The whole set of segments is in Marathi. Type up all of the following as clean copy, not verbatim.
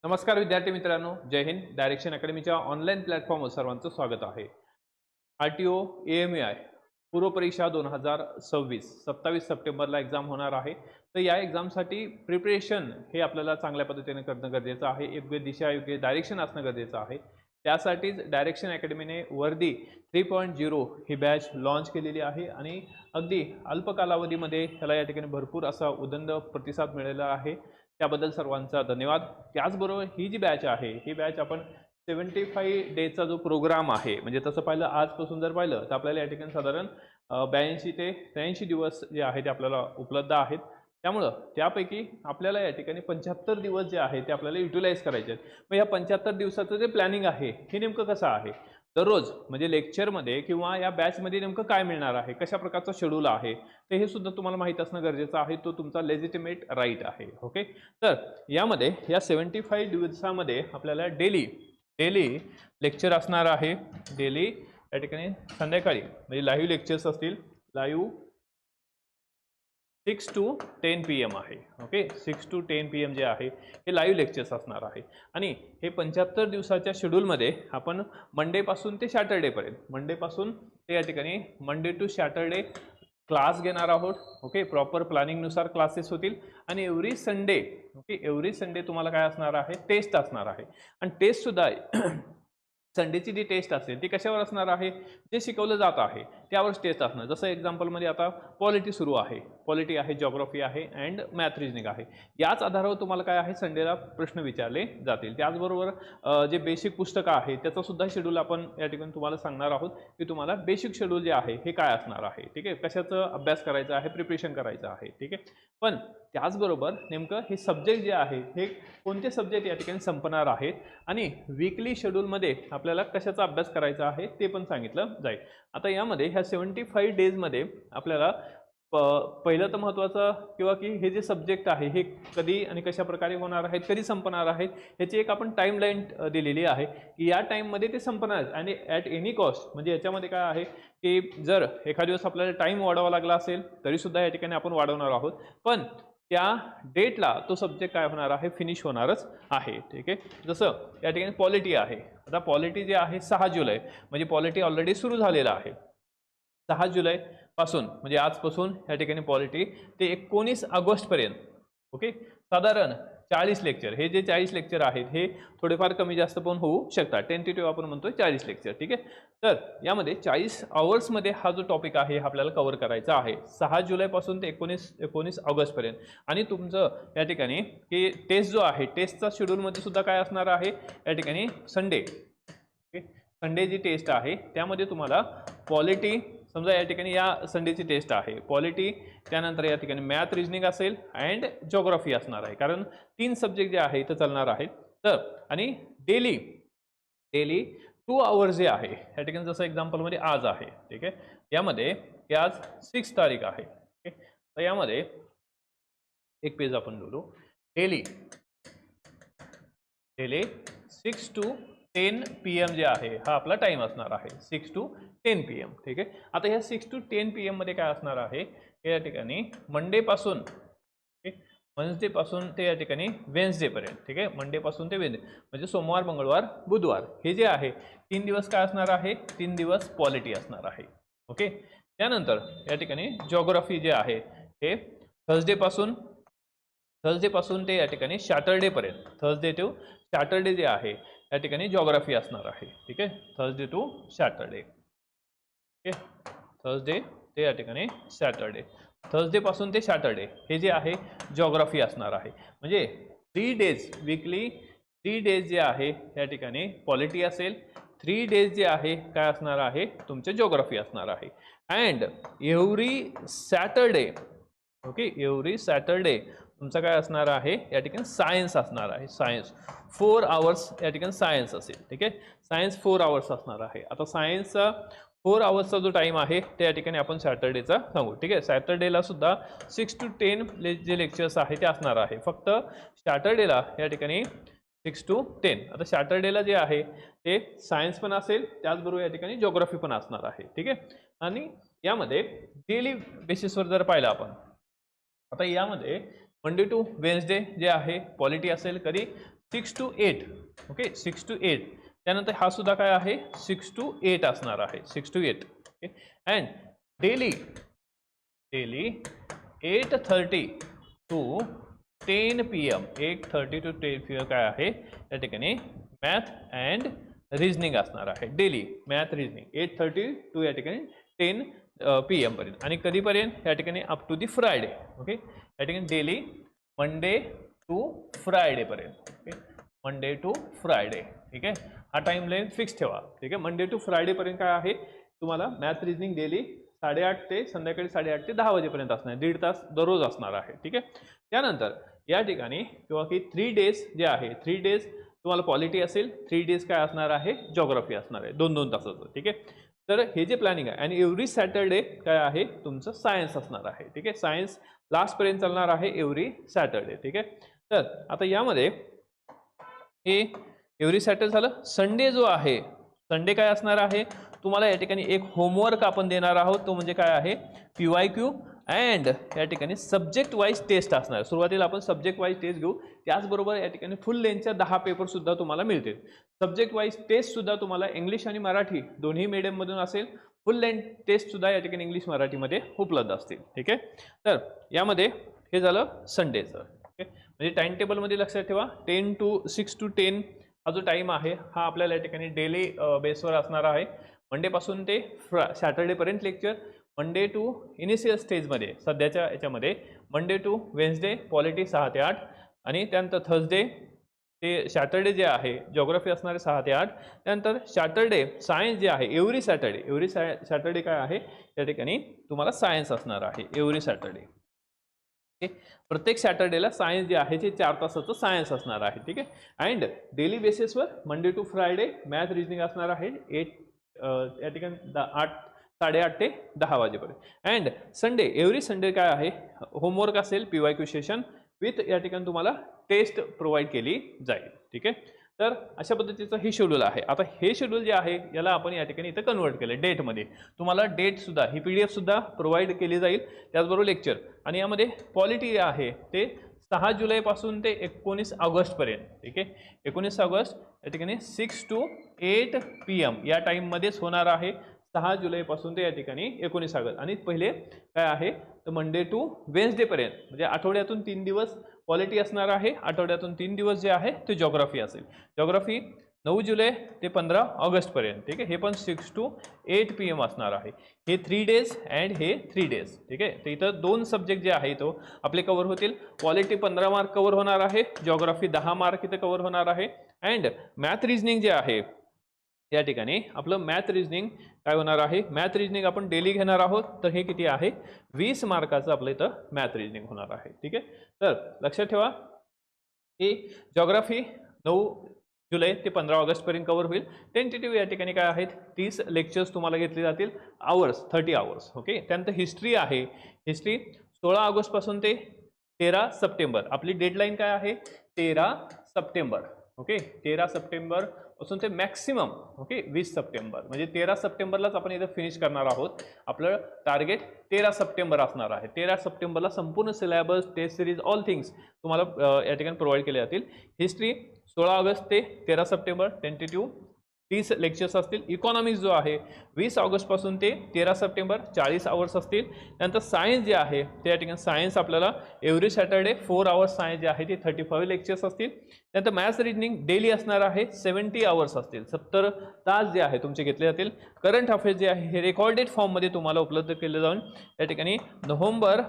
नमस्कार विद्यार्थी मित्रांनो, जय हिंद. डायरेक्शन अकॅडमीच्या ऑनलाईन प्लॅटफॉर्मवर सर्वांचं स्वागत आहे. RTO AMAI पूर्व परीक्षा 2026 27 सप्टेंबरला एक्झाम होणार आहे. तर या एक्झामसाठी प्रिपरेशन हे आपल्याला चांगल्या पद्धतीने करणं गरजेचं आहे. योग्य दिशा, योग्य डायरेक्शन असणं गरजेचं आहे. त्यासाठीच डायरेक्शन अकॅडमीने वर्दी 3.0 ही बॅच लॉन्च केलेली आहे आणि अगदी अल्प कालावधीमध्ये ह्याला या ठिकाणी भरपूर असा उदंड प्रतिसाद मिळालेला आहे. त्याबद्दल सर्वांचा धन्यवाद. त्याचबरोबर ही जी बॅच आहे, ही बॅच आपण 75 डेजचा जो प्रोग्राम आहे, म्हणजे तसं पाहिलं आजपासून जर पाहिलं तर आपल्याला या ठिकाणी साधारण 82 ते 83 दिवस जे आहे ते आपल्याला उपलब्ध आहेत. त्यामुळं त्यापैकी आपल्याला या ठिकाणी 75 दिवस जे आहे ते आपल्याला युटिलाइज करायचे आहेत. मग या 75 दिवसाचं जे प्लॅनिंग आहे हे नेमकं कसं आहे, दररोज म्हणजे लेक्चरमध्ये किंवा या बॅचमध्ये नेमकं काय मिळणार आहे, कशा प्रकारचं शेड्यूल आहे, तर हे सुद्धा तुम्हाला माहीत असणं गरजेचं आहे. तो तुमचा लेजिटिमेट राईट आहे. ओके, तर यामध्ये या 75 दिवसामध्ये आपल्याला डेली लेक्चर असणार आहे. डेली या ठिकाणी संध्याकाळी म्हणजे लाईव्ह लेक्चर्स असतील. लाईव्ह 6 to 10 PM आहे. ओके, 6 to 10 PM जे आहे हे लाईव्ह लेक्चर्स असणार आहे. आणि हे 75 दिवसाच्या शेड्यूलमध्ये आपण मंडेपासून ते सॅटर्डेपर्यंत, मंडेपासून ते या ठिकाणी मंडे टू सॅटर्डे क्लास घेणार आहोत. ओके, प्रॉपर प्लॅनिंगनुसार क्लासेस होतील. आणि every Sunday, okay, every Sunday तुम्हाला काय असणार आहे, टेस्ट असणार आहे. आणि टेस्टसुद्धा संडेची जी टेस्ट असेल ती कशावर असणार आहे, जे शिकवलं जात आहे त्यावरच टेस्ट असणार. जसं एक्झाम्पलमध्ये आता पॉलिटी सुरू आहे, पॉलिटी आहे, जॉग्राफी आहे अँड मॅथ रिजनिंग आहे. याच आधारावर तुम्हाला काय आहे, संडेला प्रश्न विचारले जातील. त्याचबरोबर जे बेसिक पुस्तकं आहे त्याचं सुद्धा शेड्यूल आपण या ठिकाणी तुम्हाला सांगणार आहोत की तुम्हाला बेसिक शेड्यूल जे आहे हे काय असणार आहे. ठीक आहे, कशाचं अभ्यास करायचा आहे, प्रिपरेशन करायचं आहे. ठीक आहे, पण त्याचबरोबर नेमकं हे सब्जेक्ट जे आहे हे कोणते सब्जेक्ट या ठिकाणी संपणार आहेत आणि वीकली शेड्यूलमध्ये आपल्याला कशाचा अभ्यास करायचा आहे ते पण सांगितलं जाईल. आता यामध्ये ह्या 75 डेजमध्ये आपल्याला पहिलं तर महत्त्वाचं किंवा की हे जे सब्जेक्ट आहे हे कधी आणि कशा प्रकारे होणार आहेत, कधी संपणार आहेत, ह्याची एक आपण टाईमलाईन दिलेली आहे की या टाईममध्ये ते संपणार आहेत. आणि ॲट एनी कॉस्ट, म्हणजे याच्यामध्ये काय आहे की जर एखाद्या दिवस आपल्याला टाईम वाढवावा लागला असेल तरीसुद्धा या ठिकाणी आपण वाढवणार आहोत. पण त्या डेटला तो सब्जेक्ट काय होणार आहे, फिनिश होणारच आहे. ठीक आहे, जसं या ठिकाणी पॉलिटी आहे. आता पॉलिटी जे आहे 6 जुलै, म्हणजे पॉलिटी ऑलरेडी सुरू झालेला आहे. 6 जुलैपासून म्हणजे आजपासून या ठिकाणी पॉलिटी ते 19 ऑगस्टपर्यंत. ओके, साधारण 40 लेक्चर. हे जे 40 लेक्चर आहेत हे थोडेफार कमी जास्त पण होऊ शकतात. टेंटेटिव्ह आपण म्हणतोय 40 लेक्चर. ठीक आहे, तर यामध्ये 40 आवर्समध्ये हा जो टॉपिक आहे हा आपल्याला कव्हर करायचा आहे 6 जुलैपासून ते 19 ऑगस्टपर्यंत. आणि तुमचं या ठिकाणी की टेस्ट जो आहे, टेस्टचा शेड्यूलमध्ये सुद्धा काय असणार आहे, या ठिकाणी संडे. ओके, संडे जी टेस्ट आहे त्यामध्ये तुम्हाला पॉलिटी, समजा या ठिकाणी या संडेची टेस्ट आहे पॉलिटी, त्यानंतर या ठिकाणी मॅथ रिजनिंग असेल अँड जॉग्राफी असणार आहे, कारण 3 सब्जेक्ट जे आहे ते चालणार आहेत. तर आणि डेली 2 आवर्स जे आहे या ठिकाणी, जसं एक्झाम्पलमध्ये आज आहे. ठीक आहे, यामध्ये आज 6 तारीख आहे. ओके, तर यामध्ये एक पेज आपण बोलू. डेली 6 to 10 PM जे आहे हा आपला टाइम असणार आहे, 6 to 10 PM. ठीक आहे, आता ह्या 6 to 10 PM मध्ये काय असणार आहे, या ठिकाणी मंडेपासून पासून ते या ठिकाणी वेन्सडेपर्यंत. ठीक आहे, मंडेपासून ते वेन्सडे म्हणजे सोमवार, मंगळवार, बुधवार हे जे आहे 3 दिवस काय असणार आहे, 3 दिवस पॉलिटी असणार आहे. ओके, त्यानंतर या ठिकाणी जॉग्राफी जे आहे हे थर्सडेपासून ते या ठिकाणी सॅटर्डेपर्यंत, थर्सडे टू सॅटर्डे जे आहे या ठिकाणी जॉग्राफी असणार आहे. ठीक आहे, Thursday to Saturday. Okay, Thursday ते या ठिकाणी सॅटर्डे, थर्सडेपासून ते सॅटर्डे हे जे आहे जॉग्राफी असणार आहे. म्हणजे 3 डेज वीकली, 3 डेज जे आहे या ठिकाणी पॉलिटी असेल, 3 डेज जे आहे काय असणार आहे, तुमचे जॉग्राफी असणार आहे. And every Saturday, okay, every Saturday तुमचं काय असणार आहे, या ठिकाणी सायन्स असणार आहे. सायन्स 4 आवर्स या ठिकाणी सायन्स असेल. ठीक आहे, सायन्स 4 आवर्स असणार आहे. आता सायन्सचा 4 आवर्सचा जो टाईम आहे त्या या ठिकाणी आपण सॅटर्डेचा सांगू. ठीक आहे, सॅटर्डेला सुद्धा 6 to 10 जे लेक्चर्स आहे ते असणार आहे. फक्त सॅटर्डेला या ठिकाणी 6 to 10. आता सॅटर्डेला जे आहे ते सायन्स पण असेल, त्याचबरोबर या ठिकाणी जॉग्राफी पण असणार आहे. ठीक आहे, आणि यामध्ये डेली बेसिसवर जर पाहिलं आपण, आता यामध्ये मंडे टू वेन्सडे जे आहे पॉलिटी असेल, कधी 6 to 8. Okay, 6 to 8. त्यानंतर हा सुद्धा काय आहे 6 to 8 असणार आहे, 6 to 8. Okay, and daily 8:30 to 10 PM, 8:30 to 10 PM काय आहे त्या ठिकाणी मॅथ अँड रिजनिंग असणार आहे. डेली मॅथ रिजनिंग 8:30 टू या ठिकाणी 10 PM पर्यंत. आणि कधीपर्यंत या ठिकाणी up to the Friday. Okay, या ठिकाणी डेली मंडे टू फ्रायडे पर्यंत. Okay, Monday to Friday. ठीक आहे, हा टाइम लाईन फिक्स ठेवा. ठीक आहे, मंडे टू फ्रायडे पर्यंत काय आहे तुम्हाला मॅथ रिजनिंग डेली 8:30 ते संध्याकाळी 8:30 ते 10 वाजेपर्यंत असणार, 1.5 तास दररोज असणार आहे. ठीक आहे, त्यानंतर या ठिकाणी किंवा की 3 डेज जे आहे 3 डेज तुम्हाला पॉलिटी असेल, 3 डेज काय असणार आहे जॉग्राफी असणार आहे 2-2 तासाचं. ठीक आहे, तर हे जे प्लॅनिंग आहे आणि एव्हरी सॅटरडे काय आहे तुमचं सायन्स असणार आहे. ठीक आहे, सायन्स लास्टपर्यंत चालणार आहे एव्हरी सॅटरडे. ठीक आहे, तर आता यामध्ये हे एव्हरी सॅटरडे झालं. संडे जो आहे, संडे काय असणार आहे तुम्हाला या ठिकाणी एक होमवर्क आपण देणार आहोत, तो म्हणजे काय आहे PYQ अँड या ठिकाणी सब्जेक्ट वाईज टेस्ट असणार. सुरुवातीला आपण सब्जेक्ट वाईज टेस्ट घेऊ, त्याचबरोबर या ठिकाणी फुल लेंथच्या 10 पेपर सुद्धा तुम्हाला मिळतील. सब्जेक्ट वाईज टेस्ट सुद्धा तुम्हाला इंग्लिश आणि मराठी दोन्ही मीडियममधून असेल. फुल लेंथ टेस्ट सुद्धा या ठिकाणी इंग्लिश मराठीमध्ये उपलब्ध असतील. ठीक आहे, तर यामध्ये हे झालं संडेचं. ओके, म्हणजे टाइम टेबलमध्ये लक्षात ठेवा 6 to 10 हा जो टाइम आहे हा आपल्याला या ठिकाणी डेली बेसवर असणार आहे. मंडेपासून ते सॅटर्डेपर्यंत लेक्चर. मंडे टू इनिशियल स्टेजमध्ये सध्याच्या याच्यामध्ये मंडे टू वेन्सडे पॉलिटी 6 ते 8 आणि त्यानंतर थर्सडे ते सॅटर्डे जे आहे जॉग्राफी असणार आहे 6 ते 8. त्यानंतर सॅटर्डे सायन्स जे आहे एव्हरी सॅटर्डे काय आहे या ठिकाणी तुम्हाला सायन्स असणार आहे एव्हरी सॅटर्डे. ओके, प्रत्येक सॅटर्डेला सायन्स जे आहे ते 4 तासाचं सायन्स असणार आहे. ठीक आहे, अँड डेली बेसिसवर Monday to Friday math reasoning असणार आहे या ठिकाणी 8:30 ते 10 वाजेपर्यंत. अँड संडे एव्हरी संडे काय आहे होमवर्क असेल PYQ सेशन विथ या ठिकाणी तुम्हाला टेस्ट प्रोव्हाइड केली जाईल. ठीक आहे, तर अशा पद्धतीचं हे शेड्यूल आहे. आता हे शेड्यूल जे आहे याला आपण या ठिकाणी इथं कन्वर्ट केलं डेटमध्ये. तुम्हाला डेटसुद्धा ही PDF सुद्धा प्रोव्हाइड केली जाईल, त्याचबरोबर लेक्चर. आणि यामध्ये पॉलिटी आहे ते 6 जुलैपासून ते 19 ऑगस्टपर्यंत. ठीक आहे, 19 ऑगस्ट या ठिकाणी 6 to 8 PM या टाईममध्येच होणार आहे. 6 जुलैपासून ते या ठिकाणी 19 ऑगस्ट. आणि पहिले काय आहे तर मंडे टू वेन्सडेपर्यंत म्हणजे आठवड्यातून 3 दिवस पॉलिटी असणार आहे. आठवड्यातून 3 दिवस जे आहे ते जॉग्राफी असेल. जॉग्राफी 9 जुलै ते 15 ऑगस्टपर्यंत. ठीक आहे, हे पण 6 to 8 PM असणार आहे. हे 3 डेज अँड हे 3 डेज. ठीक आहे, तर इथं 2 सब्जेक्ट जे आहे तो आपले कव्हर होतील. पॉलिटी 15 मार्क कव्हर होणार आहे, जॉग्राफी 10 मार्क इथं कव्हर होणार आहे. अँड मॅथ रिजनिंग जे आहे या ठिकाणी आपलं मॅथ रिजनिंग काय होणार आहे मॅथ रिजनिंग आपण डेली घेणार आहोत. तर हे किती आहे 20 मार्काचं आपलं इथं मॅथ रिजनिंग होणार आहे. ठीक आहे, तर लक्षात ठेवा की जॉग्राफी 9 जुलै ते 15 ऑगस्टपर्यंत कव्हर होईल. टेंटेटिव्ह या ठिकाणी काय आहेत 30 लेक्चर्स तुम्हाला घेतले जातील, 30 आवर्स. ओके, त्यानंतर हिस्ट्री आहे. हिस्ट्री 16 ऑगस्टपासून ते 13 सप्टेंबर. आपली डेडलाईन काय आहे 13 सप्टेंबर. ओके, 13 सप्टेंबर पासून ते मॅक्सिमम 20 सप्टेंबर म्हणजे 13 सप्टेंबरलाच आपण इथं फिनिश करणार आहोत. आपलं टार्गेट 13 सप्टेंबर असणार आहे. 13 सप्टेंबरला संपूर्ण syllabus test series all things तुम्हाला या ठिकाणी प्रोव्हाइड केले जातील. हिस्ट्री 16 ऑगस्ट ते 13 सप्टेंबर टेंटेटिव्ह 30 लेक्चर्स असतील. इकॉनॉमिक्स जो आहे 20 ऑगस्टपासून ते 13 सप्टेंबर 40 आवर्स असतील. त्यानंतर सायन्स जे आहे त्या ठिकाणी सायन्स आपल्याला एव्हरी सॅटर्डे 4 आवर्स सायन्स जे आहे ते 35 लेक्चर्स असतील. त्यानंतर मॅथ्स रिजनिंग डेली असणार आहे 70 आवर्स असतील, 70 तास जे आहे तुमचे घेतले जातील. करंट अफेअर्स जे आहे हे रेकॉर्डेड फॉर्ममध्ये तुम्हाला उपलब्ध केले जाऊन या ठिकाणी नोव्हेंबर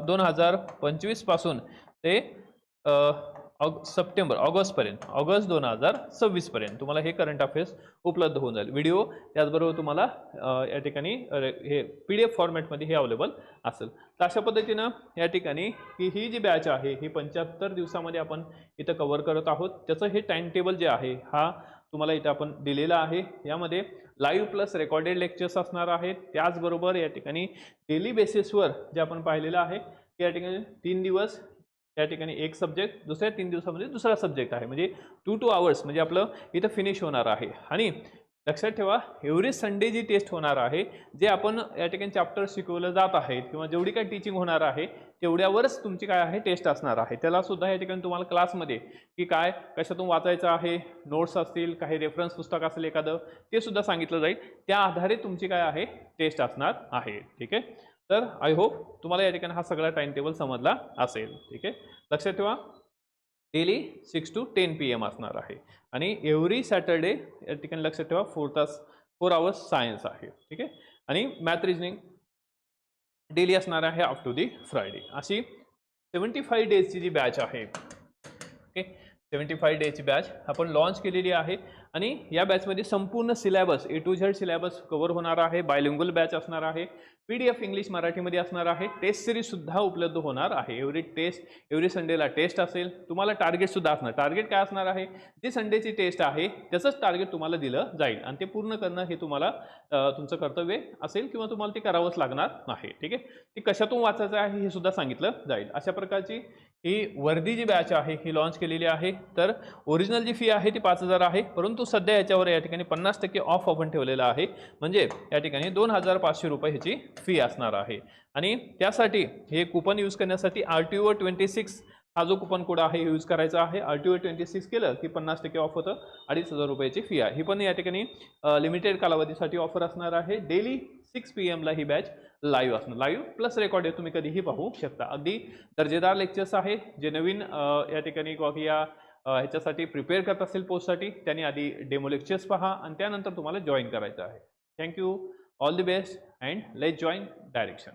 2025 पासून ते ऑगस्टपर्यंत ऑगस्ट 2026 पर्यंत तुम्हाला हे करंट अफेअर्स उपलब्ध होऊन जाईल. व्हिडिओ त्याचबरोबर तुम्हाला या ठिकाणी हे PDF फॉर्मॅटमध्ये हे अवेलेबल असेल. तर अशा पद्धतीनं या ठिकाणी ही जी बॅच आहे ही 75 दिवसामध्ये आपण इथं कव्हर करत आहोत. त्याचं हे टाइम टेबल जे आहे हा तुम्हाला इथं आपण दिलेला आहे. यामध्ये लाईव्ह प्लस रेकॉर्डेड लेक्चर्स असणार आहेत. त्याचबरोबर या ठिकाणी डेली बेसिसवर जे आपण पाहिलेलं आहे की या ठिकाणी 3 दिवस या ठिकाणी एक सब्जेक्ट, दुसऱ्या 3 दिवसामध्ये दुसरा सब्जेक्ट आहे. म्हणजे 2 आवर्स म्हणजे आपलं इथं फिनिश होणार आहे. आणि लक्षात ठेवा एव्हरी संडे जी टेस्ट होणार आहे, जे आपण या ठिकाणी चॅप्टर शिकवलं जात आहेत किंवा जेवढी काही टीचिंग होणार आहे तेवढ्यावरच तुमची काय आहे टेस्ट असणार आहे. त्याला सुद्धा या ठिकाणी तुम्हाला क्लासमध्ये की काय कशातून वाचायचं आहे, नोट्स असतील, काही रेफरन्स पुस्तक असेल एखादं, ते सुद्धा सांगितलं जाईल. त्या आधारे तुमची काय आहे टेस्ट असणार आहे. ठीक आहे, तर आय होप तुम्हाला या ठिकाणी हा सगळा टाइम टेबल समजला असेल. ठीक आहे, लक्षात ठेवा डेली 6 to 10 PM असणार आहे आणि एव्हरी सॅटरडे या ठिकाणी लक्षात ठेवा 4 hours सायन्स आहे. ठीक आहे, आणि मॅथ रिजनिंग डेली असणार आहे अप टू दी फ्रायडे. अशी 75 डेजची जी बॅच आहे, ओके, 75 डेजची बॅच आपण लॉन्च केलेली आहे आणि या बॅचमध्ये संपूर्ण syllabus A to Z syllabus cover होणार आहे. बायलिंग्वल बॅच असणार आहे, PDF इंग्लिश मराठीमध्ये असणार आहे, टेस्ट सिरीज सुद्धा उपलब्ध होणार आहे. एव्हरी संडेला टेस्ट असेल. तुम्हाला टार्गेट सुद्धा असणार. टार्गेट काय असणार आहे, जी संडेची टेस्ट आहे त्याचंच टार्गेट तुम्हाला दिलं जाईल आणि ते पूर्ण करणं हे तुम्हाला तुमचं कर्तव्य असेल किंवा तुम्हाला ते करावंच लागणार आहे. ठीक आहे, ती कशातून वाचायचं आहे हे सुद्धा सांगितलं जाईल. अशा प्रकारची ही वर्दी जी बॅच आहे ही लॉन्च केलेली आहे. तर ओरिजिनल जी फी आहे ती 5,000 आहे, परंतु सध्या याच्यावर या ठिकाणी 50% ऑफ आपण ठेवलेला आहे. म्हणजे या ठिकाणी 2,500 रुपये ह्याची फी असणार आहे आणि त्यासाठी हे कुपन यूज करण्यासाठी RTO 26 हा जो कुपन कोड आहे यूज करायचा आहे. RTO 26 केलं की 50% ऑफ होतं. 2,500 रुपयाची फी आहे. ही पण या ठिकाणी लिमिटेड कालावधीसाठी ऑफर असणार आहे. डेली 6 PM ला ही बॅच लाईव्ह असणार. लाईव्ह प्लस रेकॉर्ड तुम्ही कधीही पाहू शकता. अगदी दर्जेदार लेक्चर्स आहे. जे नवीन या ठिकाणी या ह्याच्यासाठी प्रिपेअर करत असेल पोस्टसाठी त्यांनी आधी डेमो लेक्चर्स पहा आणि त्यानंतर तुम्हाला जॉईन करायचं आहे. Thank you, all the best and let's join direction.